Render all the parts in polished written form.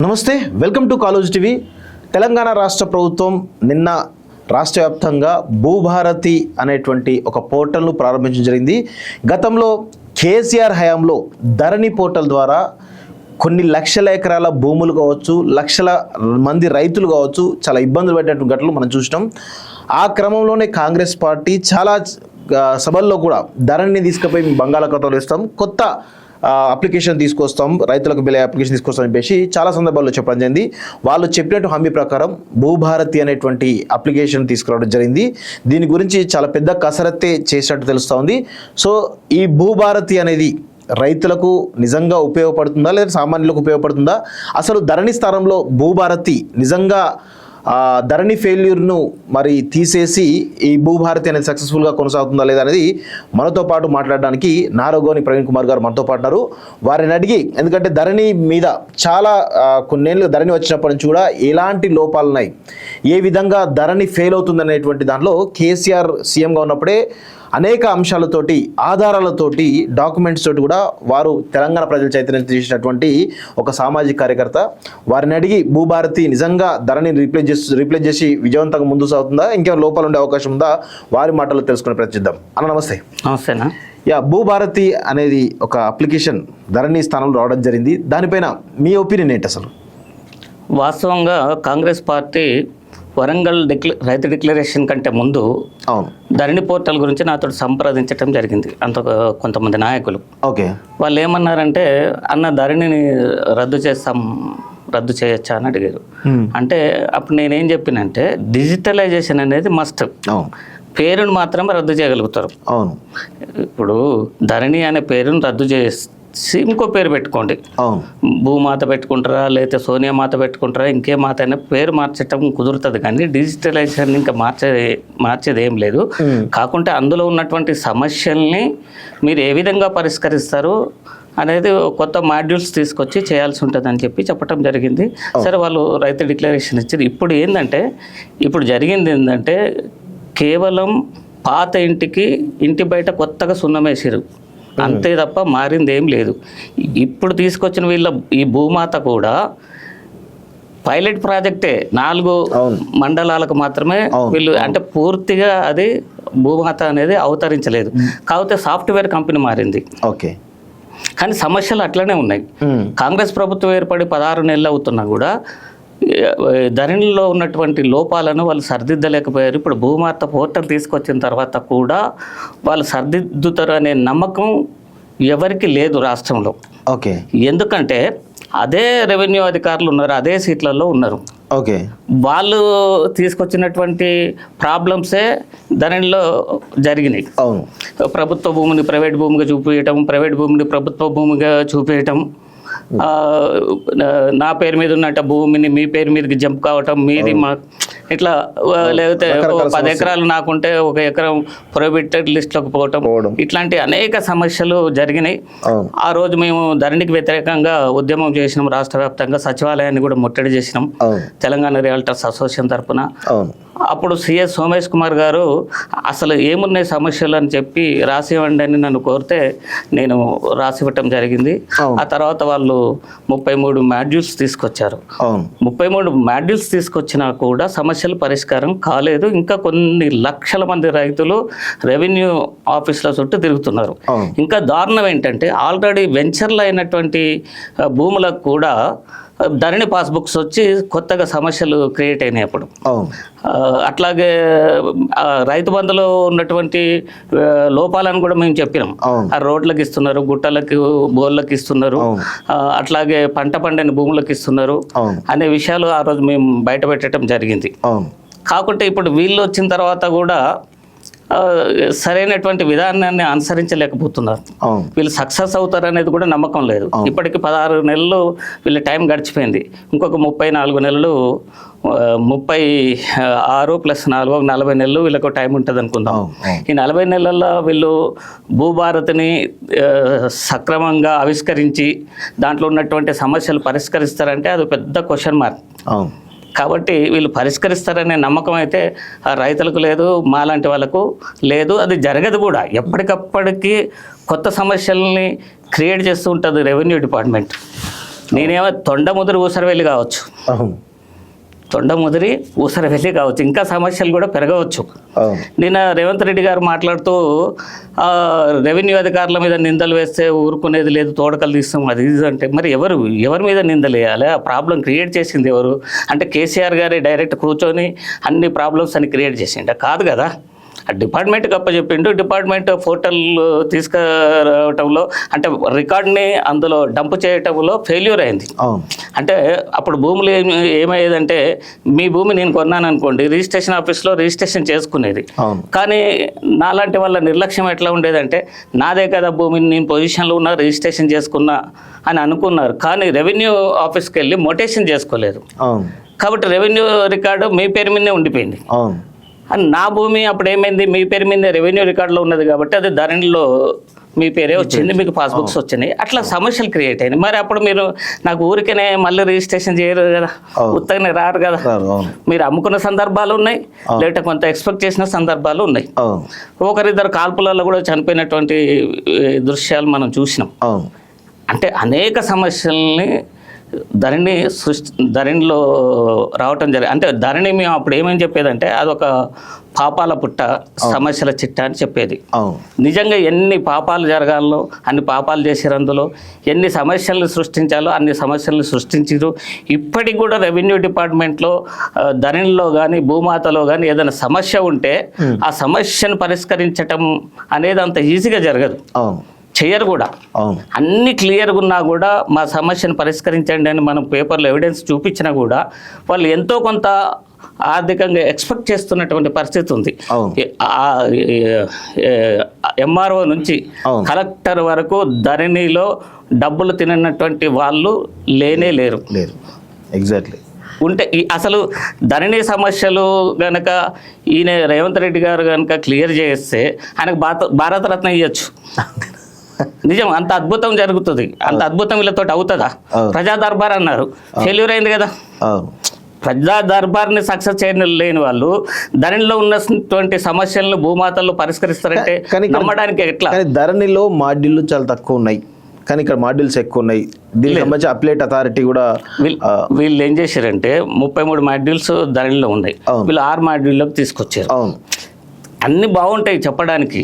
నమస్తే, welcome to college TV. Telangana రాష్ట్ర ప్రభుత్వం నిన్న రాష్ట్ర వ్యాప్తంగా భూభారతి అనేటువంటి ఒక పోర్టల్ను ప్రారంభించడం జరిగింది. గతంలో కేసీఆర్ హయాంలో ధరణి పోర్టల్ ద్వారా కొన్ని లక్షల ఎకరాల భూములు కావచ్చు, లక్షల మంది రైతులు కావచ్చు చాలా ఇబ్బందులు పడేటువంటి ఘటనలు మనం చూసినాం. ఆ క్రమంలోనే కాంగ్రెస్ పార్టీ చాలా సభల్లో కూడా ధరణిని తీసుకుపోయి బంగాళాఖాతంలో ఇస్తాం, కొత్త అప్లికేషన్ తీసుకొస్తాం, రైతులకు బిల్ అప్లికేషన్ తీసుకొస్తాం చెప్పేసి చాలా సందర్భాల్లో చెప్పడం జరిగింది. వాళ్ళు చెప్పినట్టు హామీ ప్రకారం భూభారతి అనేటువంటి అప్లికేషన్ తీసుకురావడం జరిగింది. దీని గురించి చాలా పెద్ద కసరత్తే చేసినట్టు తెలుస్తూ ఉంది. సో ఈ భూభారతి అనేది రైతులకు నిజంగా ఉపయోగపడుతుందా లేదా సామాన్యులకు ఉపయోగపడుతుందా? అసలు ధరణి స్థానంలో భూభారతి నిజంగా ధరణి ఫెయిల్యూర్ను మరి తీసేసి ఈ భూభారతి అనేది సక్సెస్ఫుల్గా కొనసాగుతుందా లేదా అనేది మనతో పాటు మాట్లాడడానికి నారోగోని ప్రవీణ్ కుమార్ గారు మనతో పాటున్నారు. వారిని అడిగి, ఎందుకంటే ధరణి మీద చాలా కొన్నేళ్ళు ధరణి వచ్చినప్పటి నుంచి కూడా ఎలాంటి లోపాలు ఉన్నాయి, ఏ విధంగా ధరణి ఫెయిల్ అవుతుంది అనేటువంటి దాంట్లో కేసీఆర్ సీఎంగా ఉన్నప్పుడే అనేక అంశాలతోటి, ఆధారాలతోటి, డాక్యుమెంట్స్ తోటి కూడా వారు తెలంగాణ ప్రజలు చైతన్యం చేసినటువంటి ఒక సామాజిక కార్యకర్త. వారిని అడిగి భూభారతి నిజంగా ధరణి రీప్లేస్ చేసి విజయవంతంగా ముందుకు సాగుతుందా, ఇంకేమైనా లోపాలు ఉండే అవకాశం ఉందా, వారి మాటలు తెలుసుకునే ప్రయత్నిద్దాం. అన్న నమస్తే. నమస్తేనా. భూభారతి అనేది ఒక అప్లికేషన్ ధరణి స్థానంలో రావడం జరిగింది. దానిపైన మీ ఒపీనియన్ ఏంటి? అసలు వాస్తవంగా కాంగ్రెస్ పార్టీ వరంగల్ రైతు డిక్లరేషన్ కంటే ముందు ధరణి పోర్టల్ గురించి నాతో సంప్రదించడం జరిగింది. కొంతమంది నాయకులు. ఓకే. వాళ్ళు ఏమన్నారంటే, అన్న ధరణిని రద్దు చేయొచ్చా అని అడిగారు. అంటే అప్పుడు నేనేం చెప్పినంటే, డిజిటలైజేషన్ అనేది మస్ట్, పేరును మాత్రమే రద్దు చేయగలుగుతారు. అవును. ఇప్పుడు ధరణి అనే పేరును రద్దు ఇంకో పేరు పెట్టుకోండి, భూమాత పెట్టుకుంటారా లేకపోతే సోనియా మాత పెట్టుకుంటారా, ఇంకే మాత అయినా పేరు మార్చడం కుదురుతుంది, కానీ డిజిటలైజేషన్ ఇంకా మార్చేది ఏం లేదు. కాకుంటే అందులో ఉన్నటువంటి సమస్యల్ని మీరు ఏ విధంగా పరిష్కరిస్తారు అనేది కొత్త మాడ్యూల్స్ తీసుకొచ్చి చేయాల్సి ఉంటుంది అని చెప్పడం జరిగింది. సరే, వాళ్ళు రైతు డిక్లరేషన్ ఇచ్చారు. ఇప్పుడు జరిగింది ఏంటంటే, కేవలం పాత ఇంటి బయట కొత్తగా సున్నం వేసారు, అంతే తప్ప మారింది ఏం లేదు. ఇప్పుడు తీసుకొచ్చిన ఈ భూమాత కూడా పైలట్ ప్రాజెక్టే, 4 మండలాలకు మాత్రమే వీళ్ళు, అంటే పూర్తిగా అది భూమాత అనేది అవతరించలేదు. కాకపోతే సాఫ్ట్వేర్ కంపెనీ మారింది. ఓకే. కానీ సమస్యలు అట్లనే ఉన్నాయి. కాంగ్రెస్ ప్రభుత్వం ఏర్పడి 16 నెలలు అవుతున్నా కూడా ధరణిలో ఉన్నటువంటి లోపాలను వాళ్ళు సరిదిద్దలేకపోయారు. ఇప్పుడు భూమాత పోర్టల్ తీసుకొచ్చిన తర్వాత కూడా వాళ్ళు సరిదిద్దుతారు అనే నమ్మకం ఎవరికి లేదు రాష్ట్రంలో. ఓకే. ఎందుకంటే అదే రెవెన్యూ అధికారులు ఉన్నారు, అదే సీట్లలో ఉన్నారు. ఓకే. వాళ్ళు తీసుకొచ్చినటువంటి ప్రాబ్లమ్సే ధరణిలో జరిగినాయి. అవును. ప్రభుత్వ భూమిని ప్రైవేట్ భూమిగా చూపించటం, ప్రైవేట్ భూమిని ప్రభుత్వ భూమిగా చూపించటం, నా పేరు మీద ఉన్నట్టు భూమిని మీ పేరు మీదకి జంప్ కావటం, మీది మా ఇట్లా, లేకపోతే 10 ఎకరాలు నాకుంటే 1 ఎకరం ప్రొహిబిటెడ్ లిస్ట్లోకి పోవటం, ఇట్లాంటి అనేక సమస్యలు జరిగినాయి. ఆ రోజు మేము ధరణికి వ్యతిరేకంగా ఉద్యమం చేసినాం, రాష్ట్ర వ్యాప్తంగా సచివాలయాన్ని కూడా ముట్టడి చేసినాం తెలంగాణ రియల్టర్స్ అసోసియేషన్ తరఫున. అప్పుడు సిఎస్ సోమేష్ కుమార్ గారు అసలు ఏమున్నాయి సమస్యలు అని చెప్పి రాసివ్వండి అని నన్ను కోరితే నేను రాసివ్వటం జరిగింది. ఆ తర్వాత వాళ్ళు 33 మాడ్యూల్స్ తీసుకొచ్చారు. 33 మాడ్యూల్స్ తీసుకొచ్చినా కూడా సమస్యలు పరిష్కారం కాలేదు. ఇంకా కొన్ని లక్షల మంది రైతులు రెవెన్యూ ఆఫీసుల చుట్టూ తిరుగుతున్నారు. ఇంకా దారుణం ఏంటంటే, ఆల్రెడీ వెంచర్లు అయినటువంటి భూములకు కూడా ధరణి పాస్బుక్స్ వచ్చి కొత్తగా సమస్యలు క్రియేట్ అయినాయి. అప్పుడు అట్లాగే రైతు బంధులో ఉన్నటువంటి లోపాలను కూడా మేము చెప్పినాం. ఆ రోడ్లకు ఇస్తున్నారు, గుట్టలకు బోర్లకు ఇస్తున్నారు, అట్లాగే పంట పండని భూములకు ఇస్తున్నారు అనే విషయాలు ఆ రోజు మేము బయట పెట్టడం జరిగింది. కాకుంటే ఇప్పుడు వీళ్ళు వచ్చిన తర్వాత కూడా సరైనటువంటి విధానాన్ని అనుసరించలేకపోతున్నారు. వీళ్ళు సక్సెస్ అవుతారు అనేది కూడా నమ్మకం లేదు. ఇప్పటికి 16 నెలలు వీళ్ళ టైం గడిచిపోయింది. ఇంకొక 34 నెలలు, 36 + 4 40 నెలలు వీళ్ళకు టైం ఉంటుంది అనుకుందాం. ఈ 40 నెలల్లో వీళ్ళు భూభారతిని సక్రమంగా ఆవిష్కరించి దాంట్లో ఉన్నటువంటి సమస్యలు పరిష్కరిస్తారంటే అది పెద్ద క్వశ్చన్ మార్క్. కాబట్టి వీళ్ళు పరిష్కరిస్తారనే నమ్మకం అయితే రైతులకు లేదు, మాలాంటి వాళ్ళకు లేదు. అది జరగదు కూడా. ఎప్పటికప్పటికి కొత్త సమస్యల్ని క్రియేట్ చేస్తూ ఉంటుంది రెవెన్యూ డిపార్ట్మెంట్. నేనేమో తొండముదిరి ఊసరవెల్లి కావచ్చు, అవును తొండముదిరి ఊసరవెల్లి కావచ్చు, ఇంకా సమస్యలు కూడా పెరగవచ్చు. అవును నిన్న రేవంత్ రెడ్డి గారు మాట్లాడుతూ రెవెన్యూ అధికారుల మీద నిందలు వేస్తే ఊరుకునేది లేదు, తోడకలు తీస్తాం అది ఇది అంటే, మరి ఎవరి మీద నిందలు వేయాలి? ఆ ప్రాబ్లం క్రియేట్ చేసింది ఎవరు? అంటే కేసీఆర్ గారే డైరెక్ట్ కూర్చొని అన్ని ప్రాబ్లమ్స్ అని క్రియేట్ చేసిండ? కాదు కదా. ఆ డిపార్ట్మెంట్కి అప్పచెప్పిండు, డిపార్ట్మెంట్ పోర్టల్ తీసుకురావటంలో అంటే రికార్డ్ని అందులో డంప్ చేయటంలో ఫెయిల్యూర్ అయింది. అవును అంటే అప్పుడు భూములు ఏమయ్యేదంటే, మీ భూమి నేను కొన్నాను అనుకోండి, రిజిస్ట్రేషన్ ఆఫీస్లో రిజిస్ట్రేషన్ చేసుకునేది. అవును కానీ నాలాంటి వాళ్ళ నిర్లక్ష్యం ఎట్లా ఉండేదంటే, నాదే కదా భూమిని, నేను పొజిషన్లో ఉన్నా, రిజిస్ట్రేషన్ చేసుకున్నా అని అనుకున్నారు. కానీ రెవెన్యూ ఆఫీస్కి వెళ్ళి మొటేషన్ చేసుకోలేదు. అవును కాబట్టి రెవెన్యూ రికార్డు మీ పేరు మీదనే ఉండిపోయింది. అవును అని నా భూమి అప్పుడు ఏమైంది, మీ పేరు మీద రెవెన్యూ రికార్డులో ఉన్నది కాబట్టి అది ధరణిలో మీ పేరే వచ్చింది, మీకు పాస్బుక్స్ వచ్చినాయి. అట్లా సమస్యలు క్రియేట్ అయినాయి. మరి అప్పుడు మీరు నాకు ఊరికనే మళ్ళీ రిజిస్ట్రేషన్ చేయరు కదా, ఉత్తగానే రారు కదా. మీరు అమ్ముకున్న సందర్భాలు ఉన్నాయి, లేకపోతే కొంత ఎక్స్పెక్ట్ చేసిన సందర్భాలు ఉన్నాయి. ఒకరిద్దరు కాల్పులలో కూడా చనిపోయినటువంటి దృశ్యాలు మనం చూసినాం. అంటే అనేక సమస్యల్ని ధరణిలో రావటం జరిగింది. అంటే ధరణి మేము అప్పుడు ఏమని చెప్పేదంటే, అదొక పాపాల పుట్ట, సమస్యల చిట్ట అని చెప్పేది. నిజంగా ఎన్ని పాపాలు జరగాలో అన్ని పాపాలు చేసారు, అందులో ఎన్ని సమస్యలను సృష్టించాలో అన్ని సమస్యలను సృష్టించారు. ఇప్పటికి కూడా రెవెన్యూ డిపార్ట్మెంట్లో ధరణిలో కానీ భూమాతలో కానీ ఏదైనా సమస్య ఉంటే ఆ సమస్యను పరిష్కరించటం అనేది అంత ఈజీగా జరగదు, చేయరు కూడా. అన్ని క్లియర్గా ఉన్నా కూడా మా సమస్యను పరిష్కరించండి అని మనం పేపర్లో ఎవిడెన్స్ చూపించినా కూడా వాళ్ళు ఎంతో కొంత ఆర్థికంగా ఎక్స్పెక్ట్ చేస్తున్నటువంటి పరిస్థితి ఉంది. ఎంఆర్ఓ నుంచి కలెక్టర్ వరకు ధరణిలో డబ్బులు తినటువంటి వాళ్ళు లేనే లేరు. ఎగ్జాక్ట్లీ. ఉంటే అసలు ధరణి సమస్యలు కనుక ఈయన రేవంత్ రెడ్డి గారు కనుక క్లియర్ చేస్తే ఆయనకు భారతరత్న ఇవ్వచ్చు. నిజం, అంత అద్భుతం జరుగుతుంది. అంత అద్భుతం వీళ్ళతో అవుతుందా? ప్రజా దర్బార్ అన్నారు, ఫెయిల్యూర్ అయింది కదా. ప్రజా దర్బార్ని సక్సెస్ చేయలేని వాళ్ళు ధరణిలో ఉన్నటువంటి సమస్యలను భూమాతల్లో పరిష్కరిస్తారంటే నమ్మడానికి ఎట్లా? ధరణిలో మాడ్యూళ్ళు చాలా తక్కువ ఉన్నాయి, కానీ ఇక్కడ మాడ్యూల్స్ ఎక్కువ ఉన్నాయి. దీనికి సంబంధించి అప్లేట్ అథారిటీ కూడా వీళ్ళు ఏం చేశారంటే 33 మాడ్యూల్స్ ధరణిలో ఉన్నాయి, వీళ్ళు 6 మాడ్యూల్లోకి తీసుకొచ్చారు. అన్ని బాగుంటాయి చెప్పడానికి,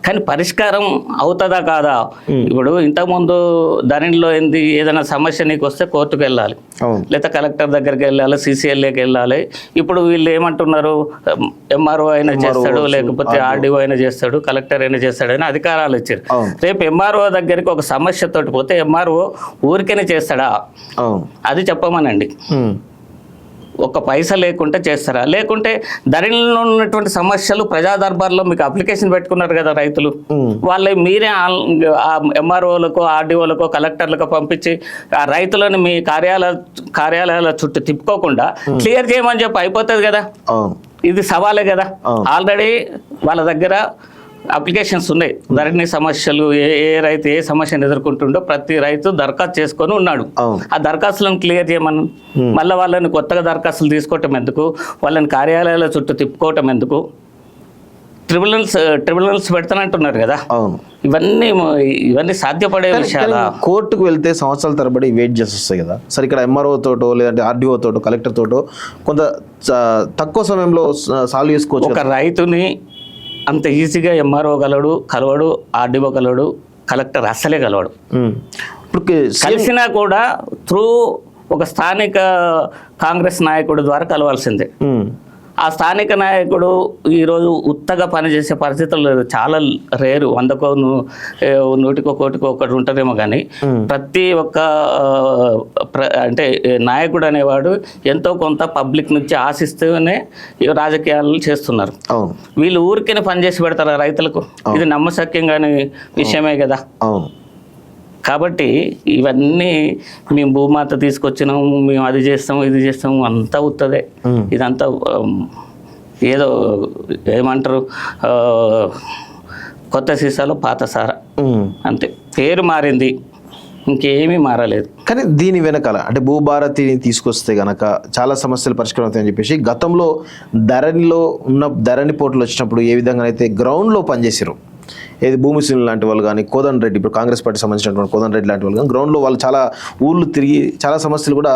కానీ పరిష్కారం అవుతుందా కాదా? ఇప్పుడు ఇంతకుముందు ధరణిలో ఏంది, ఏదైనా సమస్య నీకు వస్తే కోర్టుకు వెళ్ళాలి, లేదా కలెక్టర్ దగ్గరికి వెళ్ళాలి, CCLAకి వెళ్ళాలి. ఇప్పుడు వీళ్ళు ఏమంటున్నారు, MRO అయినా చేస్తాడు, లేకపోతే RDO అయినా చేస్తాడు, కలెక్టర్ అయినా చేస్తాడు అని అధికారాలు ఇచ్చారు. రేపు MRO దగ్గరికి ఒక సమస్యతోటి పోతే MRO ఊరికనే చేస్తాడా? అది చెప్పమనండి. ఒక పైసా లేకుంటే చేస్తారా? లేకుంటే ధరణిలో ఉన్నటువంటి సమస్యలు ప్రజా దర్బార్లో మీకు అప్లికేషన్ పెట్టుకున్నారు కదా రైతులు, వాళ్ళే మీరే MROలకు, RDOలకు, కలెక్టర్లకు పంపించి ఆ రైతులను మీ కార్యాలయాల చుట్టూ తిప్పుకోకుండా క్లియర్ చేయమని చెప్పి అయిపోతుంది కదా. ఇది సవాలే కదా. ఆల్రెడీ వాళ్ళ దగ్గర అప్లికేషన్స్ ఉన్నాయి. ధరణి సమస్యలు ఏ రైతు ఏ సమస్యను ఎదుర్కొంటుండో ప్రతి రైతు దరఖాస్తు చేసుకొని ఉన్నాడు. ఆ దరఖాస్తులను క్లియర్ చేయమని మళ్ళీ వాళ్ళని కొత్తగా దరఖాస్తులు తీసుకోవటం ఎందుకు, వాళ్ళని కార్యాలయాల చుట్టూ తిప్పుకోవటం ఎందుకు? ట్రిబ్యునల్స్ పెడతానంటున్నారు కదా. ఇవన్నీ సాధ్యపడే విషయాలు. కోర్టుకు వెళ్తే సంవత్సరాల తరబడి వెయిట్ చేసి వస్తాయి కదా సార్. ఇక్కడ MRO తోటో లేదంటే RDO తోటో కలెక్టర్ తోటో కొంత తక్కువ సమయంలో సాల్వ్ చేసుకోవచ్చు. ఒక రైతుని అంత ఈజీగా MRO కలవడు, RDO కలవడు, కలెక్టర్ అస్సలే కలవడు. ఇప్పుడు కలిసినా కూడా త్రూ ఒక స్థానిక కాంగ్రెస్ నాయకుడి ద్వారా కలవాల్సిందే. ఆ స్థానిక నాయకుడు ఈరోజు ఉత్తగా పనిచేసే పరిస్థితులు చాలా రేరు, 100కో 100కో కోటికో ఒకటి ఉంటారేమో. కానీ ప్రతి ఒక్క అంటే నాయకుడు అనేవాడు ఎంతో కొంత పబ్లిక్ నుంచి ఆశిస్తూనే రాజకీయాలు చేస్తున్నారు. వీళ్ళు ఊరికే పనిచేసి పెడతారా రైతులకు? ఇది నమ్మశక్యంగాని విషయమే కదా. కాబట్టి ఇవన్నీ మేము భూమాత తీసుకొచ్చినాము, మేము అది చేస్తాము ఇది చేస్తాము అంతా అవుతుంది. ఇదంతా ఏదో ఏమంటారు, కొత్త సీసాలో పాత సారా అంతే. పేరు మారింది, ఇంకేమీ మారలేదు. కానీ దీని వెనకాల అంటే భూభారతిని తీసుకొస్తే గనక చాలా సమస్యలు పరిష్కారం అవుతాయని చెప్పేసి గతంలో ధరణిలో ఉన్న ధరణి పోర్టల్ వచ్చినప్పుడు ఏ విధంగా అయితే గ్రౌండ్లో పనిచేసారు, ఏది భూమిశ్రీని లాంటి వాళ్ళు కానీ కోదండరెడ్డి, ఇప్పుడు కాంగ్రెస్ పార్టీ సంబంధించినటువంటి కోదండరెడ్డి లాంటి వాళ్ళు కానీ గ్రౌండ్లో వాళ్ళు చాలా ఊళ్ళు తిరిగి చాలా సమస్యలు కూడా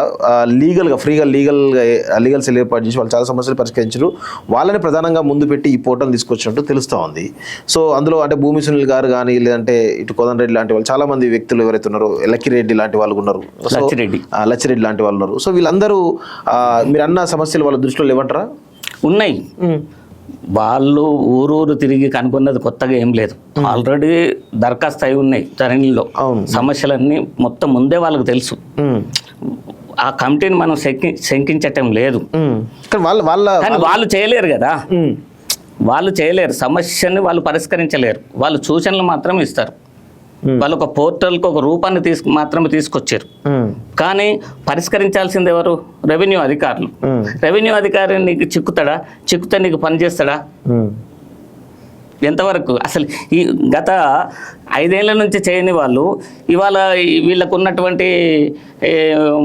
లీగల్గా ఫ్రీగా లీగల్ సెల్ ఏర్పాటు చేసి వాళ్ళు చాలా సమస్యలు పరిష్కరించారు. వాళ్ళని ప్రధానంగా ముందు పెట్టి ఈ పోర్టల్ తీసుకొచ్చినట్టు తెలుస్తూ ఉంది. సో అందులో అంటే భూమిశ్రీని గారు కానీ లేదంటే ఇటు కోదండరెడ్డి లాంటి వాళ్ళు చాలా మంది వ్యక్తులు ఎవరైతే ఉన్నారో, లక్కిరెడ్డి లాంటి వాళ్ళు ఉన్నారు, లచ్చిరెడ్డి లాంటి వాళ్ళు ఉన్నారు. సో వీళ్ళందరూ మీరు అన్న సమస్యలు వాళ్ళ దృష్టిలో లేవంటారా? ఉన్నాయి. వాళ్ళు ఊరూరు తిరిగి కనుక్కున్నది కొత్తగా ఏం లేదు. ఆల్రెడీ దరఖాస్తు అయి ఉన్నాయి ధరణిలో. సమస్యలన్నీ మొత్తం ముందే వాళ్ళకి తెలుసు. ఆ కమిటీని మనం శంకించటం లేదు. కానీ వాళ్ళు చేయలేరు కదా, వాళ్ళు చేయలేరు. సమస్యని వాళ్ళు పరిష్కరించలేరు. వాళ్ళు సూచనలు మాత్రం ఇస్తారు. వాళ్ళు ఒక పోర్టల్కి ఒక రూపాన్ని మాత్రమే తీసుకొచ్చారు. కానీ పరిష్కరించాల్సింది ఎవరు? రెవెన్యూ అధికారులు. రెవెన్యూ అధికారి నీకు చిక్కుతే నీకు పని చేస్తాడా? ఎంతవరకు? అసలు ఈ గత 5 ఏళ్ల నుంచి చేయని వాళ్ళు ఇవాళ వీళ్ళకు ఉన్నటువంటి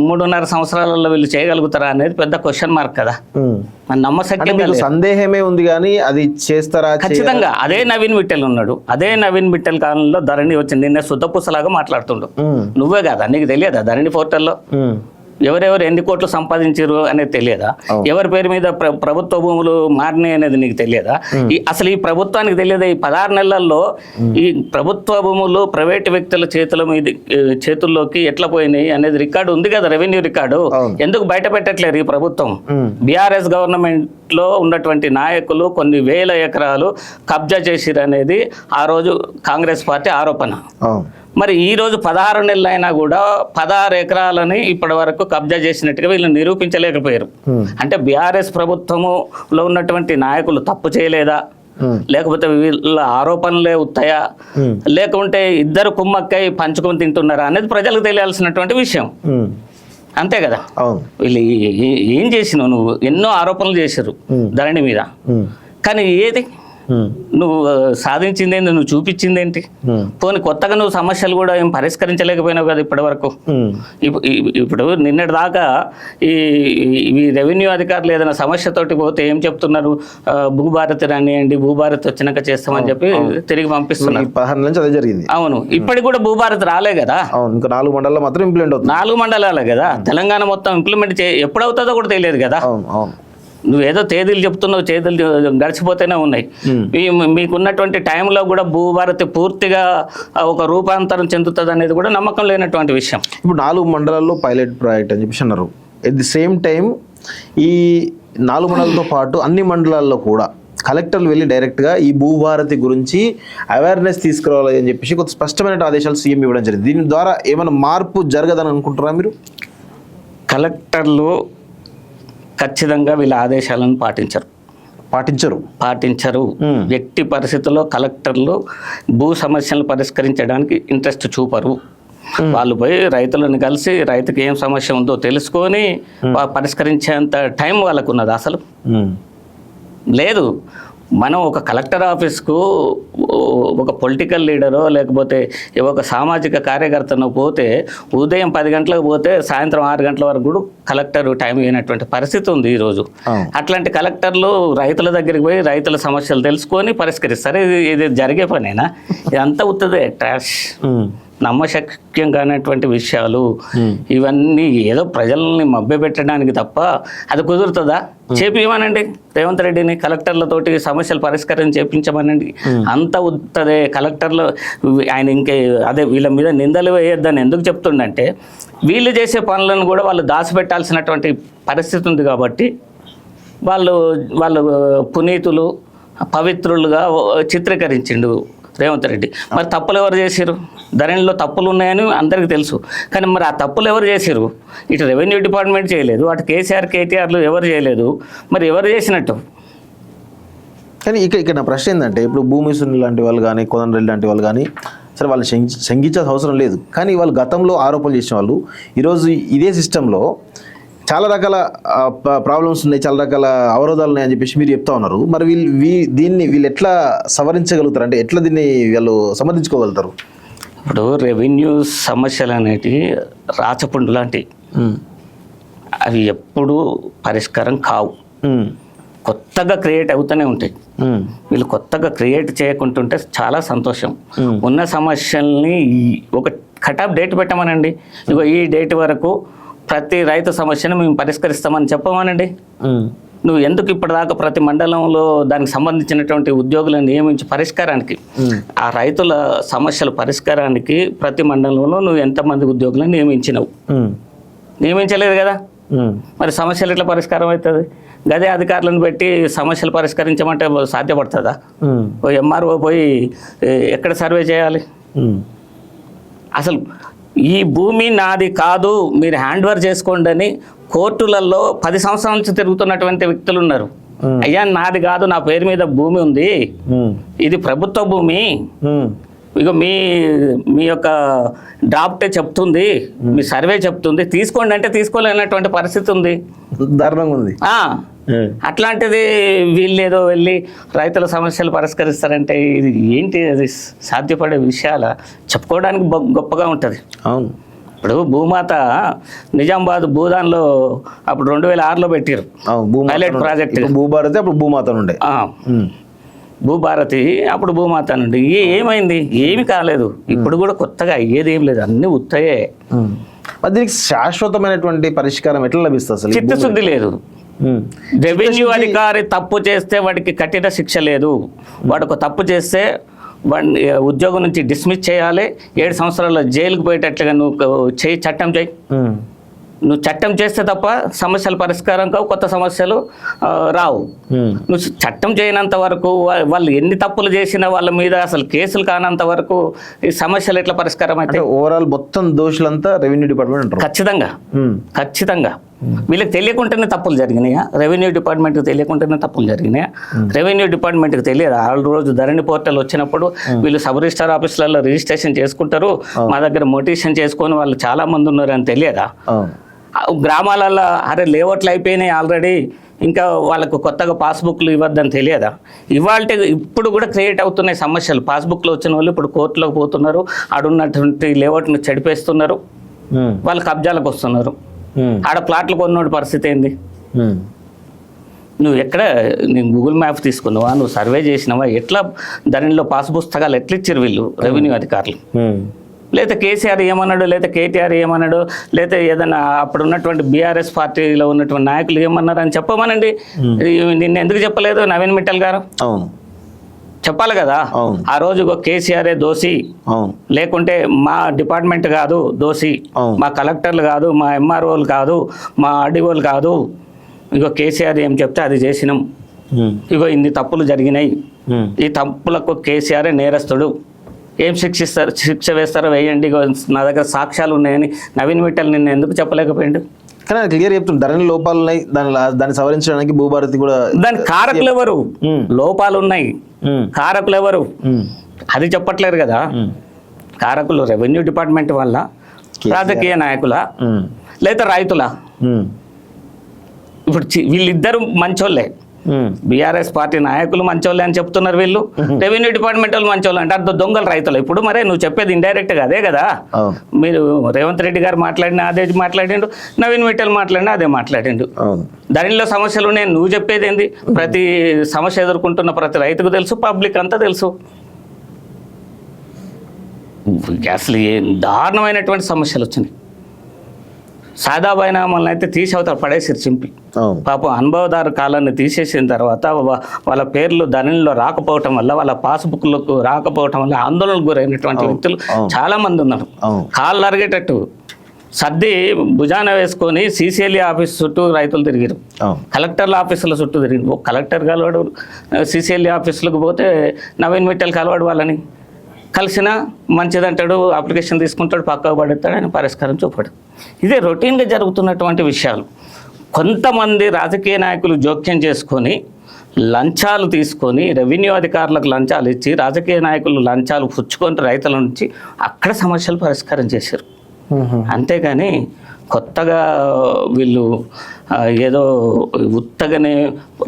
3.5 సంవత్సరాలలో వీళ్ళు చేయగలుగుతారా అనేది పెద్ద క్వశ్చన్ మార్క్ కదా. నమ్మశక్యం సందేహమే ఉంది కానీ అది చేస్తారా? ఖచ్చితంగా. అదే నవీన్ మిట్టల్ ఉన్నాడు. అదే నవీన్ మిట్టల్ కాలంలో ధరణి వచ్చింది. నిన్న శుద్ధపూసలాగా మాట్లాడుతుండు. నువ్వే కదా, నీకు తెలియదా ధరణి పోర్టల్లో ఎవరెవరు ఎన్ని కోట్లు సంపాదించారు అనేది తెలియదా? ఎవరి పేరు మీద ప్రభుత్వ భూములు మారినాయి అనేది నీకు తెలియదా? అసలు ఈ ప్రభుత్వానికి తెలియదా ఈ 16 నెలల్లో ఈ ప్రభుత్వ భూములు ప్రైవేట్ వ్యక్తుల చేతుల్లోకి ఎట్లా పోయినాయి అనేది రికార్డు ఉంది కదా, రెవెన్యూ రికార్డు. ఎందుకు బయట పెట్టట్లేరు ఈ ప్రభుత్వం? బీఆర్ఎస్ గవర్నమెంట్ లో ఉన్నటువంటి నాయకులు కొన్ని వేల ఎకరాలు కబ్జా చేసిరు అనేది ఆ రోజు కాంగ్రెస్ పార్టీ ఆరోపణ. మరి ఈ రోజు 16 నెలలు అయినా కూడా 16 ఎకరాలని ఇప్పటి వరకు కబ్జా చేసినట్టుగా వీళ్ళు నిరూపించలేకపోయారు. అంటే బీఆర్ఎస్ ప్రభుత్వములో ఉన్నటువంటి నాయకులు తప్పు చేయలేదా, లేకపోతే వీళ్ళ ఆరోపణలే ఉత్తాయా, లేకుంటే ఇద్దరు కుమ్మక్కై పంచుకొని తింటున్నారా అనేది ప్రజలకు తెలియాల్సినటువంటి విషయం. అంతే కదా. వీళ్ళు ఏం చేసినావు? నువ్వు ఎన్నో ఆరోపణలు చేశారు ధరణి మీద, కానీ ఏది నువ్వు సాధించిందేంటి? నువ్వు చూపించిందేంటి? పోనీ కొత్తగా నువ్వు సమస్యలు కూడా ఏం పరిష్కరించలేకపోయినావు కదా ఇప్పటి వరకు. ఇప్పుడు నిన్నటి దాకా ఈ రెవెన్యూ అధికారులు ఏదైనా సమస్యతోటి పోతే ఏం చెప్తున్నారు? భూభారతి రానియండి, భూభారతి వచ్చినాక చేస్తామని చెప్పి తిరిగి పంపిస్తున్నారు. 16 నుంచి అదే జరిగింది. అవును, ఇప్పటికి కూడా భూభారతి రాలే కదా. ఇంకా 4 మండలాలు మాత్రం ఇంప్లిమెంట్ అవుతుంది. 4 మండలాలే కదా. తెలంగాణ మొత్తం ఇంప్లిమెంట్ ఎప్పుడవుతుందో కూడా తెలియదు కదా. నువ్వేదో తేదీలు చెప్తున్నావు, తేదీలు గడిచిపోతూనే ఉన్నాయి. మీకున్నటువంటి టైంలో కూడా భూభారతి పూర్తిగా ఒక రూపాంతరం చెందుతుంది అనేది కూడా నమ్మకం లేనటువంటి విషయం. ఇప్పుడు 4 మండలాల్లో పైలట్ ప్రాజెక్ట్ అని చెప్పేసి అన్నారు. ఎట్ ది సేమ్ టైం ఈ 4 మండలాలతో పాటు అన్ని మండలాల్లో కూడా కలెక్టర్లు వెళ్ళి డైరెక్ట్గా ఈ భూభారతి గురించి అవేర్నెస్ తీసుకురావాలి అని చెప్పేసి కొంత స్పష్టమైన ఆదేశాలు సీఎం ఇవ్వడం జరిగింది. దీని ద్వారా ఏమైనా మార్పు జరగదని అనుకుంటారా మీరు? కలెక్టర్లు ఖచ్చితంగా వీళ్ళ ఆదేశాలను పాటించరు. వ్యక్తి పరిస్థితుల్లో కలెక్టర్లు భూ సమస్యలను పరిష్కరించడానికి ఇంట్రెస్ట్ చూపరు. వాళ్ళు పోయి రైతులను కలిసి రైతుకి ఏం సమస్య ఉందో తెలుసుకొని పరిష్కరించేంత టైం వాళ్ళకు ఉన్నది అసలు లేదు. మనం ఒక కలెక్టర్ ఆఫీస్కు ఒక పొలిటికల్ లీడరో లేకపోతే ఒక సామాజిక కార్యకర్తను పోతే ఉదయం 10 గంటలకు పోతే సాయంత్రం 6 గంటల వరకు కూడా కలెక్టర్ టైం అయినటువంటి పరిస్థితి ఉంది ఈరోజు. అట్లాంటి కలెక్టర్లు రైతుల దగ్గరికి పోయి రైతుల సమస్యలు తెలుసుకొని పరిష్కరిస్తారు. ఇది జరిగే పనేనా? ఇదంతా ఉత్తదే ట్రాష్, నమ్మశక్యం కానటువంటి విషయాలు ఇవన్నీ. ఏదో ప్రజల్ని మభ్యపెట్టడానికి తప్ప అది కుదురుతుందా? చేపించమనండి రేవంత్ రెడ్డిని, కలెక్టర్లతోటి సమస్యలు పరిష్కారం చేపించమనండి. అంత ఉత్తదే. కలెక్టర్లు ఆయన ఇంకే అదే వీళ్ళ మీద నిందలు వేయొద్దని ఎందుకు చెప్తుండంటే వీళ్ళు చేసే పనులను కూడా వాళ్ళు దాచిపెట్టాల్సినటువంటి పరిస్థితి ఉంది కాబట్టి వాళ్ళు పునీతులు పవిత్రులుగా చిత్రీకరించిండు రేవంత్ రెడ్డి. మరి తప్పులు ఎవరు చేశారు? ధరణిలో తప్పులు ఉన్నాయని అందరికీ తెలుసు. కానీ మరి ఆ తప్పులు ఎవరు చేశారు? ఇటు రెవెన్యూ డిపార్ట్మెంట్ చేయలేదు, అటు కేసీఆర్ కేటీఆర్లు ఎవరు చేయలేదు. మరి ఎవరు చేసినట్టు? కానీ ఇక్కడ నా ప్రశ్న ఏంటంటే, ఇప్పుడు భూమిశ్రీ లాంటి వాళ్ళు కానీ కోదండరెడ్డి లాంటి వాళ్ళు కానీ సరే వాళ్ళు శంకించాల్సిన అవసరం లేదు. కానీ వాళ్ళు గతంలో ఆరోపణలు చేసిన వాళ్ళు ఈరోజు ఇదే సిస్టంలో చాలా రకాల ప్రాబ్లమ్స్ ఉన్నాయి, చాలా రకాల అవరోధాలు ఉన్నాయని చెప్పేసి మీరు చెప్తా ఉన్నారు. మరి వీళ్ళు ఎట్లా సవరించగలుగుతారు? అంటే ఎట్లా దీన్ని వీళ్ళు సమర్థించుకోగలుగుతారు? ఇప్పుడు రెవెన్యూ సమస్యలు అనేటివి రాచపుండు లాంటివి, అవి ఎప్పుడు పరిష్కారం కావు. కొత్తగా క్రియేట్ అవుతూనే ఉంటాయి. వీళ్ళు కొత్తగా క్రియేట్ చేయకుంటుంటే చాలా సంతోషం. ఉన్న సమస్యల్ని ఒక కట్ ఆఫ్ డేట్ పెట్టమనండి. ఇగో ఈ డేట్ వరకు ప్రతి రైతు సమస్యను మేము పరిష్కరిస్తామని చెప్పమనండి. నువ్వు ఎందుకు ఇప్పటిదాకా ప్రతి మండలంలో దానికి సంబంధించినటువంటి ఉద్యోగులను నియమించి పరిష్కారానికి, ఆ రైతుల సమస్యల పరిష్కారానికి ప్రతి మండలంలో నువ్వు ఎంతమంది ఉద్యోగులను నియమించినావు? నియమించలేదు కదా. మరి సమస్యలు ఎట్లా పరిష్కారం అవుతుంది? గదే అధికారులను పెట్టి సమస్యలు పరిష్కరించమంటే సాధ్యపడుతుందా? ఓ ఎంఆర్ఓ పోయి ఎక్కడ సర్వే చేయాలి? అసలు ఈ భూమి నాది కాదు, మీరు హ్యాండ్ ఓవర్ చేసుకోండి అని కోర్టులలో 10 సంవత్సరాల నుంచి తిరుగుతున్నటువంటి వ్యక్తులు ఉన్నారు. అయ్యా నాది కాదు, నా పేరు మీద భూమి ఉంది, ఇది ప్రభుత్వ భూమి, ఇక మీ యొక్క డ్రాఫ్టే చెప్తుంది, మీ సర్వే చెప్తుంది, తీసుకోండి అంటే తీసుకోలేనటువంటి పరిస్థితి ఉంది, దారుణంగా ఉంది. అట్లాంటిది వీళ్ళేదో వెళ్ళి రైతుల సమస్యలు పరిష్కరిస్తారంటే ఇది ఏంటి? అది సాధ్యపడే విషయాల చెప్పుకోవడానికి గొప్పగా ఉంటుంది. అవును. ఇప్పుడు భూమాత నిజామాబాద్ భూదాన్లో అప్పుడు 2006లో పెట్టారు పైలట్ ప్రాజెక్ట్. భూభారతి అప్పుడు భూమాత నుండి, భూభారతి అప్పుడు భూమాత నుండి. ఏమైంది? ఏమి కాలేదు. ఇప్పుడు కూడా కొత్తగా అయ్యేది ఏం లేదు, అన్ని ఉత్తయే. దీనికి శాశ్వతమైనటువంటి పరిష్కారం ఎట్లా లభిస్తుంది? అసలు చిత్తశుద్ధి లేదు. రెవెన్యూ అధికారి తప్పు చేస్తే వాడికి కఠిన శిక్ష లేదు. వాడు ఒక తప్పు చేస్తే వాడిని ఉద్యోగం నుంచి డిస్మిస్ చేయాలి. 7 సంవత్సరాల జైలుకు పోయేటట్లుగా నువ్వు చట్టం చేయి. నువ్వు చట్టం చేస్తే తప్ప సమస్యల పరిష్కారం కావు, కొత్త సమస్యలు రావు. నువ్వు చట్టం చేయనంత వరకు, వాళ్ళు ఎన్ని తప్పులు చేసినా వాళ్ళ మీద అసలు కేసులు కానంత వరకు ఈ సమస్యలు ఎట్లా పరిష్కారం అయితే? ఓవరాల్ మొత్తం దోషులంతా రెవెన్యూ డిపార్ట్మెంట్ అంటారు. ఖచ్చితంగా వీళ్ళకి తెలియకుండానే తప్పులు జరిగినాయా? రెవెన్యూ డిపార్ట్మెంట్కి తెలియకుండానే తప్పులు జరిగినాయా? రెవెన్యూ డిపార్ట్మెంట్కి తెలియదు. ఆ రోజు ధరణి పోర్టల్ వచ్చినప్పుడు వీళ్ళు సబ్ రిజిస్టార్ ఆఫీసులలో రిజిస్ట్రేషన్ చేసుకుంటారు, మా దగ్గర మోటివేషన్ చేసుకొని వాళ్ళు చాలా మంది ఉన్నారు అని తెలియదా? గ్రామాలలో అరే లేఅవుట్లు అయిపోయినాయి ఆల్రెడీ, ఇంకా వాళ్ళకు కొత్తగా పాస్బుక్లు ఇవ్వద్దని తెలియదా? ఇప్పుడు కూడా క్రియేట్ అవుతున్నాయి సమస్యలు. పాస్బుక్లో వచ్చిన వాళ్ళు ఇప్పుడు కోర్టులోకి పోతున్నారు, ఆడున్నటువంటి లేఅవుట్ను చెడిపేస్తున్నారు, వాళ్ళు కబ్జాలకు వస్తున్నారు. ఆడ ప్లాట్లు కొన్నోడి పరిస్థితి ఏంది? నువ్వు ఎక్కడ నేను గూగుల్ మ్యాప్ తీసుకున్నావా, నువ్వు సర్వే చేసినావా? ఎట్లా ధరణిలో పాస్ పుస్తకాలు ఎట్లా ఇచ్చారు వీళ్ళు రెవెన్యూ అధికారులు? లేదా కేసీఆర్ ఏమన్నాడు, లేదా కేటీఆర్ ఏమన్నాడు, లేదా ఏదైనా అప్పుడు ఉన్నటువంటి బీఆర్ఎస్ పార్టీలో ఉన్నటువంటి నాయకులు ఏమన్నారు అని చెప్పమనండి. నిన్న ఎందుకు చెప్పలేదు నవీన్ మిట్టల్ గారు? చెప్పాలి కదా. ఆ రోజు కేసీఆరే దోషి, లేకుంటే మా డిపార్ట్మెంట్ కాదు దోషి, మా కలెక్టర్లు కాదు, మా ఎంఆర్ఓలు కాదు, మా ఆర్డీఓలు కాదు, ఇగో కేసీఆర్ ఏం చెప్తే అది చేసినాం, ఇగో ఇన్ని తప్పులు జరిగినాయి, ఈ తప్పులకు కేసీఆరే నేరస్తుడు, ఏం శిక్ష వేస్తారో వేయండి, నా దగ్గర సాక్ష్యాలు ఉన్నాయని నవీన్ మిట్టల్ నిన్న ఎందుకు చెప్పలేకపోయిండు? కానీ క్లియర్ చెప్తుంది ధరణి లోపాలు ఉన్నాయి, దాన్ని సవరించడానికి భూభారతి కూడా దాని కారకులు ఎవరు? లోపాలు ఉన్నాయి, కారకులు ఎవరు? అది చెప్పట్లేరు కదా. కారకులు రెవెన్యూ డిపార్ట్మెంట్ వల్ల, రాజకీయ నాయకుల, లేదా రైతుల? ఇప్పుడు వీళ్ళిద్దరు మంచోళ్ళే. బీఆర్ఎస్ పార్టీ నాయకులు మంచోళ్ళే అని చెప్తున్నారు వీళ్ళు, రెవెన్యూ డిపార్ట్మెంట్ వాళ్ళు మంచోళ్ళు అంటే అర్థం దొంగలు రైతులు. ఇప్పుడు మరే నువ్వు చెప్పేది ఇండైరెక్ట్గా అదే కదా. మీరు రేవంత్ రెడ్డి గారు మాట్లాడినా అదే మాట్లాడిండు, నవీన్ మిట్టల్ మాట్లాడినా అదే మాట్లాడిండు. దానిలో సమస్యలు ఉన్నాయి, నువ్వు చెప్పేది ఏంది? ప్రతి సమస్య ఎదుర్కొంటున్న ప్రతి రైతుకు తెలుసు, పబ్లిక్ అంతా తెలుసు. అసలు ఏ దారుణమైనటువంటి సమస్యలు వచ్చినాయి. సాదాబాయినా మనల్ని అయితే తీసేవతారు, పడేసిరు చింపి. పాపం అనుభవదారు కాలాన్ని తీసేసిన తర్వాత వాళ్ళ పేర్లు ధరణిలో రాకపోవటం వల్ల, వాళ్ళ పాస్బుక్లకు రాకపోవటం వల్ల ఆందోళనకు గురైనటువంటి వ్యక్తులు చాలా మంది ఉన్నారు. కాళ్ళు అరిగేటట్టు సర్ది భుజాన వేసుకొని సిసిఎల్ఏ ఆఫీస్ చుట్టూ రైతులు తిరిగారు, కలెక్టర్ల ఆఫీసుల చుట్టూ తిరిగి. కలెక్టర్ కలవాడు సిసిఎల్ఏ ఆఫీసులకు పోతే నవీన్ మిట్టల్ కలవాడు, వాళ్ళని కలిసినా మంచిదంటాడు, అప్లికేషన్ తీసుకుంటాడు, పక్కకు పడేస్తాడు, ఆయన పరిష్కారం చూపాడు. ఇదే రొటీన్గా జరుగుతున్నటువంటి విషయాలు. కొంతమంది రాజకీయ నాయకులు జోక్యం చేసుకొని లంచాలు తీసుకొని, రెవెన్యూ అధికారులకు లంచాలు ఇచ్చి, రాజకీయ నాయకులు లంచాలు పుచ్చుకొని రైతుల నుంచి అక్కడ సమస్యలు పరిష్కారం చేశారు. అంతేగాని కొత్తగా వీళ్ళు ఏదో ఉత్తగానే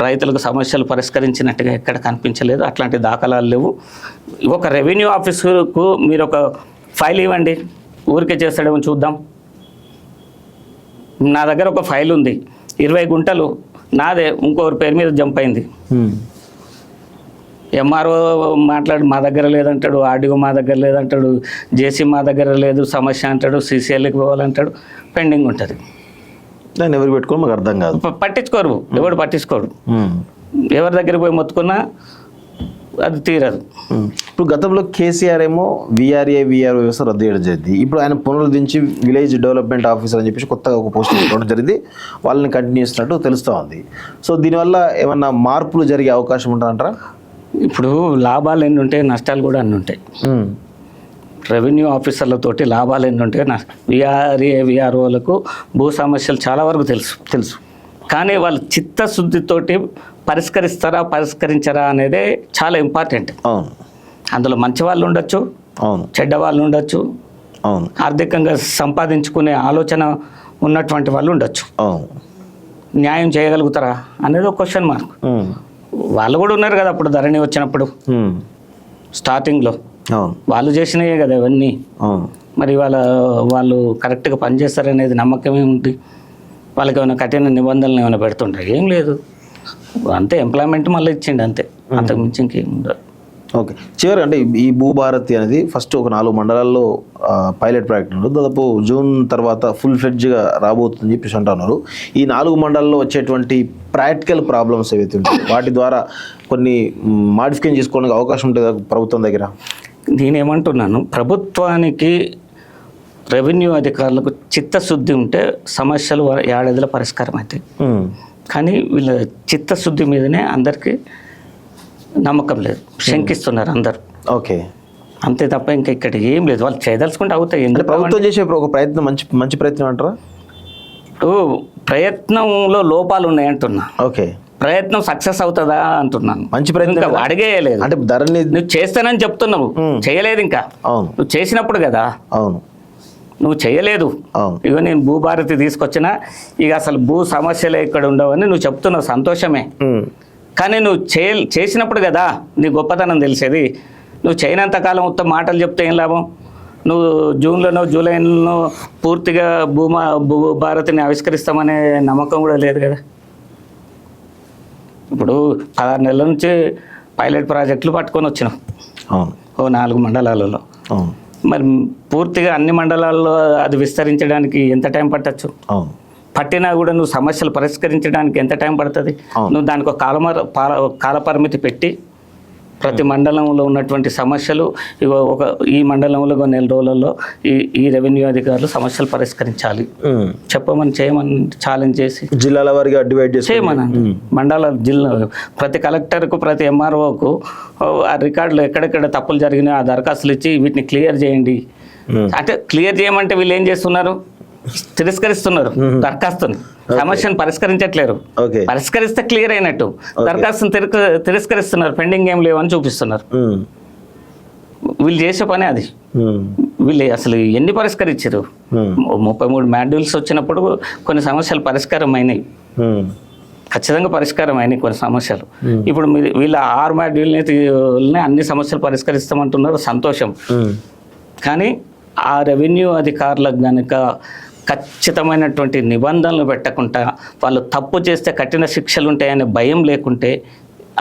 రైతులకు సమస్యలు పరిష్కరించినట్టుగా ఎక్కడ కనిపించలేదు, అట్లాంటి దాఖలాలు లేవు. ఒక రెవెన్యూ ఆఫీసర్కు మీరు ఒక ఫైల్ ఇవ్వండి, ఊరికే చేస్తాడేమో చూద్దాం. నా దగ్గర ఒక ఫైల్ ఉంది, 20 గుంటలు నాదే ఇంకొకరి పేరు మీద జంప్ అయింది. ఎంఆర్ఓ మాట్లాడి మా దగ్గర లేదంటాడు, ఆర్డీఓ మా దగ్గర లేదంటాడు, జేసీ మా దగ్గర లేదు సమస్య అంటాడు, సీసీఎల్కి పోవాలంటాడు, పెండింగ్ ఉంటుంది. దాన్ని ఎవరు పెట్టుకోరు మాకు అర్థం కాదు. పట్టించుకోరు, ఎవడు పట్టించుకోడు. ఎవరి దగ్గర పోయి మొత్తుకున్నా అది తీరదు. ఇప్పుడు గతంలో కేసీఆర్ ఏమో విఆర్ఓ వ్యవస్థ రద్దు చేయడం జరిగింది. ఇప్పుడు ఆయన పునరుద్ధరించి విలేజ్ డెవలప్మెంట్ ఆఫీసర్ అని చెప్పేసి కొత్తగా ఒక పోస్ట్ తీసుకోవడం జరిగింది. వాళ్ళని కంటిన్యూ చేస్తున్నట్టు తెలుస్తూ ఉంది. సో దీనివల్ల ఏమన్నా మార్పులు జరిగే అవకాశం ఉంటుందంటారా? ఇప్పుడు లాభాలు ఎన్ని ఉంటాయి, నష్టాలు కూడా అన్ని ఉంటాయి. రెవెన్యూ ఆఫీసర్లతోటి లాభాలు ఎన్ని ఉంటాయి, విఆర్ఓలకు భూ సమస్యలు చాలా వరకు తెలుసు. కానీ వాళ్ళు చిత్తశుద్ధితోటి పరిష్కరించరా అనేదే చాలా ఇంపార్టెంట్. అవును, అందులో మంచి వాళ్ళు ఉండొచ్చు, అవును, చెడ్డ వాళ్ళు ఉండొచ్చు, అవును, ఆర్థికంగా సంపాదించుకునే ఆలోచన ఉన్నటువంటి వాళ్ళు ఉండొచ్చు. అవును, న్యాయం చేయగలుగుతారా అనేది ఒక క్వశ్చన్ మార్క్. వాళ్ళు కూడా ఉన్నారు కదా అప్పుడు ధరణి వచ్చినప్పుడు స్టార్టింగ్లో, అవును, వాళ్ళు చేసినవే కదా ఇవన్నీ. అవును, మరి వాళ్ళు కరెక్ట్గా పనిచేస్తారనేది నమ్మకమే ఉంది. వాళ్ళకి ఏమైనా కఠిన నిబంధనలు ఏమైనా పెడుతుంటారు? ఏం లేదు, అంతే ఎంప్లాయ్మెంట్ మళ్ళీ ఇచ్చిండు అంతే, అంతకు మించి ఇంకేం ఉండదు. ఓకే, చివరి అంటే ఈ భూభారతి అనేది ఫస్ట్ ఒక 4 మండలాల్లో పైలట్ ప్రాజెక్ట్ ఉంది. దాదాపు జూన్ తర్వాత ఫుల్ ఫ్లెడ్జ్గా రాబోతుందని చెప్పేసి అంటున్నారు. ఈ 4 మండలాల్లో వచ్చేటువంటి ప్రాక్టికల్ ప్రాబ్లమ్స్ ఏవైతే ఉంటాయి వాటి ద్వారా కొన్ని మాడిఫికేషన్ చేసుకోవడానికి అవకాశం ఉంటుంది ప్రభుత్వం దగ్గర. నేనేమంటున్నాను, ప్రభుత్వానికి రెవెన్యూ అధికారులకు చిత్తశుద్ధి ఉంటే సమస్యలు ఏడాదిలో పరిష్కారం అవుతాయి. కానీ వీళ్ళ చిత్తశుద్ధి మీదనే అందరికీ నమ్మకం లేదు, శంకిస్తున్నారు అందరు. ఓకే, అంతే తప్ప ఇంకా ఇక్కడ ఏం లేదు. వాళ్ళు చేయదలుచుకుంటే అవుతాయి. ప్రభుత్వం చేసే ఒక ప్రయత్నం మంచి ప్రయత్నం అంటారా? ఇప్పుడు ప్రయత్నంలో లోపాలు ఉన్నాయంటున్నా. ఓకే, ప్రయత్నం సక్సెస్ అవుతుందా అంటున్నాను. మంచి ప్రయత్నం అడిగేయలేదు అంటే ధరని నువ్వు చేస్తానని చెప్తున్నావు, చేయలేదు ఇంకా. అవును, నువ్వు చేసినప్పుడు కదా. అవును, నువ్వు చేయలేదు. ఇక నేను భూభారతి తీసుకొచ్చినా ఇక అసలు భూ సమస్యలే ఇక్కడ ఉండవని నువ్వు చెప్తున్నావు, సంతోషమే. కానీ నువ్వు చేసినప్పుడు కదా నీ గొప్పతనం తెలిసేది. నువ్వు చేయనంతకాలం మొత్తం మాటలు చెప్తే ఏం లాభం? నువ్వు జూన్లోనో జూలైలోనో పూర్తిగా భూభారతిని ఆవిష్కరిస్తామనే నమ్మకం కూడా లేదు కదా. ఇప్పుడు 16 నెలల నుంచి పైలట్ ప్రాజెక్టులు పట్టుకొని వచ్చినాం ఓ 4 మండలాలలో. మరి పూర్తిగా అన్ని మండలాల్లో అది విస్తరించడానికి ఎంత టైం పట్టచ్చు? పట్టినా కూడా నువ్వు సమస్యలు పరిష్కరించడానికి ఎంత టైం పడుతుంది? నువ్వు దానికి ఒక కాలపరిమితి పెట్టి ప్రతి మండలంలో ఉన్నటువంటి సమస్యలు ఈ మండలంలో 1 నెల రోజులలో ఈ రెవెన్యూ అధికారులు సమస్యలు పరిష్కరించాలి చెప్పమని చేయమని ఛాలెంజ్ చేసి జిల్లాల వారిగా డివైడ్ చేసి చేయమని జిల్లా ప్రతి కలెక్టర్కు ప్రతి ఎంఆర్ఓకు ఆ రికార్డులు ఎక్కడెక్కడ తప్పులు జరిగినాయి ఆ దరఖాస్తులు ఇచ్చి వీటిని క్లియర్ చేయండి అంటే క్లియర్ చేయమంటే వీళ్ళు ఏం చేస్తున్నారు? తిరస్కరిస్తున్నారు దరఖాస్తుని, సమస్యను పరిష్కరించట్లేరు. పరిష్కరిస్తే క్లియర్ అయినట్టు, దరఖాస్తుని తిరస్కరిస్తున్నారు, పెండింగ్ ఏం లేవని చూపిస్తున్నారు. వీళ్ళు చేసే పని అది. వీళ్ళు అసలు ఎన్ని పరిష్కరించారు? 33 మాడ్యూల్స్ వచ్చినప్పుడు కొన్ని సమస్యలు పరిష్కారం అయినాయి, ఖచ్చితంగా పరిష్కారం అయినాయి కొన్ని సమస్యలు. ఇప్పుడు వీళ్ళ 6 మాడ్యూల్ని అన్ని సమస్యలు పరిష్కరిస్తామంటున్నారు, సంతోషం. కానీ ఆ రెవెన్యూ అధికారులకు కనుక ఖచ్చితమైనటువంటి నిబంధనలు పెట్టకుండా వాళ్ళు తప్పు చేస్తే కఠిన శిక్షలు ఉంటాయనే భయం లేకుంటే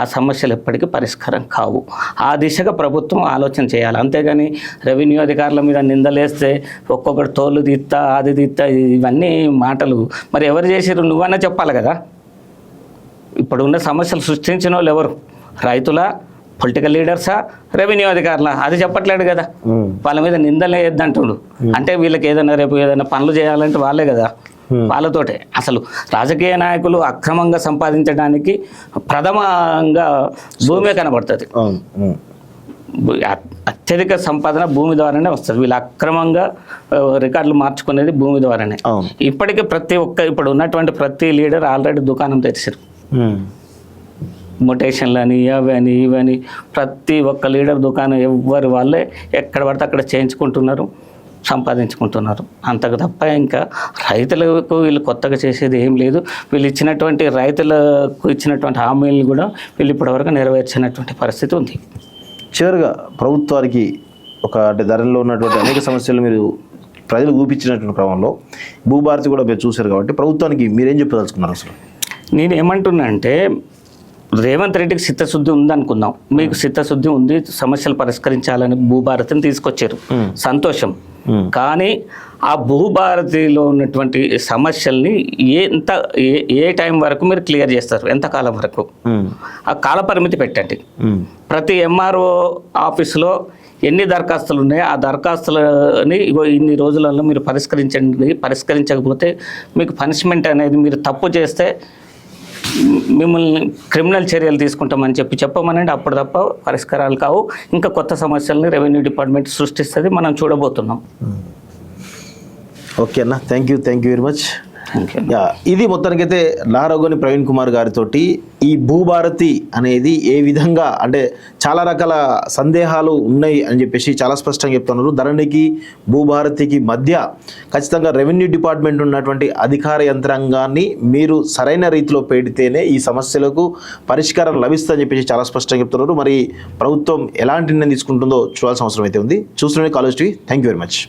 ఆ సమస్యలు ఎప్పటికీ పరిష్కారం కావు. ఆ దిశగా ప్రభుత్వం ఆలోచన చేయాలి. అంతేగాని రెవెన్యూ అధికారుల మీద నిందలేస్తే ఒక్కొక్కటి తోలు తీస్తా అది తీస్తా ఇవన్నీ మాటలు మరి ఎవరు చేసారు? నువ్వన్నా చెప్పాలి కదా. ఇప్పుడున్న సమస్యలు సృష్టించిన వాళ్ళు ఎవరు? రైతుల, పొలిటికల్ లీడర్సా, రెవెన్యూ అధికారులా? అది చెప్పట్లేడు కదా. వాళ్ళ మీద నిందలే వేద్దంటుడు. అంటే వీళ్ళకి రేపు ఏదైనా పనులు చేయాలంటే వాళ్ళే కదా, వాళ్ళతోటే. అసలు రాజకీయ నాయకులు అక్రమంగా సంపాదించడానికి ప్రథమంగా భూమే కనబడుతుంది. అత్యధిక సంపాదన భూమి ద్వారానే వస్తుంది. వీళ్ళు అక్రమంగా రికార్డులు మార్చుకునేది భూమి ద్వారానే. ఇప్పటికీ ఇప్పుడు ఉన్నటువంటి ప్రతి లీడర్ ఆల్రెడీ దుకాణం తెరిచారు. మొటేషన్లని అవని ఇవని ప్రతి ఒక్క లీడర్ దుకాణం ఎవరి వాళ్ళే ఎక్కడ పడితే అక్కడ చేయించుకుంటున్నారు, సంపాదించుకుంటున్నారు. అంతకు తప్ప ఇంకా రైతులకు వీళ్ళు కొత్తగా చేసేది ఏం లేదు. వీళ్ళు ఇచ్చినటువంటి రైతులకు ఇచ్చినటువంటి హామీలను కూడా వీళ్ళు ఇప్పటివరకు నెరవేర్చినటువంటి పరిస్థితి ఉంది. చివరిగా ప్రభుత్వానికి అంటే ధరల్లో ఉన్నటువంటి అనేక సమస్యలు మీరు ప్రజలు చూపించినటువంటి క్రమంలో భూభారతి కూడా మీరు చూశారు కాబట్టి ప్రభుత్వానికి మీరేం చెప్పదలుచుకున్నారు? అసలు నేను ఏమంటున్నా అంటే రేవంత్ రెడ్డికి చిత్తశుద్ధి ఉందనుకుందాం, మీకు చిత్తశుద్ధి ఉంది, సమస్యలు పరిష్కరించాలని భూభారతిని తీసుకొచ్చారు, సంతోషం. కానీ ఆ భూభారతిలో ఉన్నటువంటి సమస్యల్ని ఏ టైం వరకు మీరు క్లియర్ చేస్తారు, ఎంత కాలం వరకు, ఆ కాల పరిమితి పెట్టండి. ప్రతి ఎంఆర్ఓ ఆఫీసులో ఎన్ని దరఖాస్తులు ఉన్నాయో ఆ దరఖాస్తులని ఇన్ని రోజులలో మీరు పరిష్కరించండి. పరిష్కరించకపోతే మీకు పనిష్మెంట్ అనేది, మీరు తప్పు చేస్తే మిమ్మల్ని క్రిమినల్ చర్యలు తీసుకుంటామని చెప్పమనండి. అప్పుడు తప్ప పరిష్కారాలు కావు. ఇంకా కొత్త సమస్యల్ని రెవెన్యూ డిపార్ట్మెంట్ సృష్టిస్తుంది, మనం చూడబోతున్నాం. ఓకే అన్న, థ్యాంక్ యూ వెరీ మచ్. ఇది మొత్తానికైతే నారగోని ప్రవీణ్ కుమార్ గారితో ఈ భూభారతి అనేది ఏ విధంగా, అంటే చాలా రకాల సందేహాలు ఉన్నాయి అని చెప్పేసి చాలా స్పష్టంగా చెప్తున్నారు. ధరణికి భూభారతికి మధ్య ఖచ్చితంగా రెవెన్యూ డిపార్ట్మెంట్ ఉన్నటువంటి అధికార యంత్రాంగాన్ని మీరు సరైన రీతిలో పెడితేనే ఈ సమస్యలకు పరిష్కారం లభిస్తుందని చెప్పేసి చాలా స్పష్టంగా చెప్తున్నారు. మరి ప్రభుత్వం ఎలాంటి నిర్ణయం తీసుకుంటుందో చూడాల్సిన అవసరం అయితే ఉంది. చూస్తూనే college TV. Thank you very much.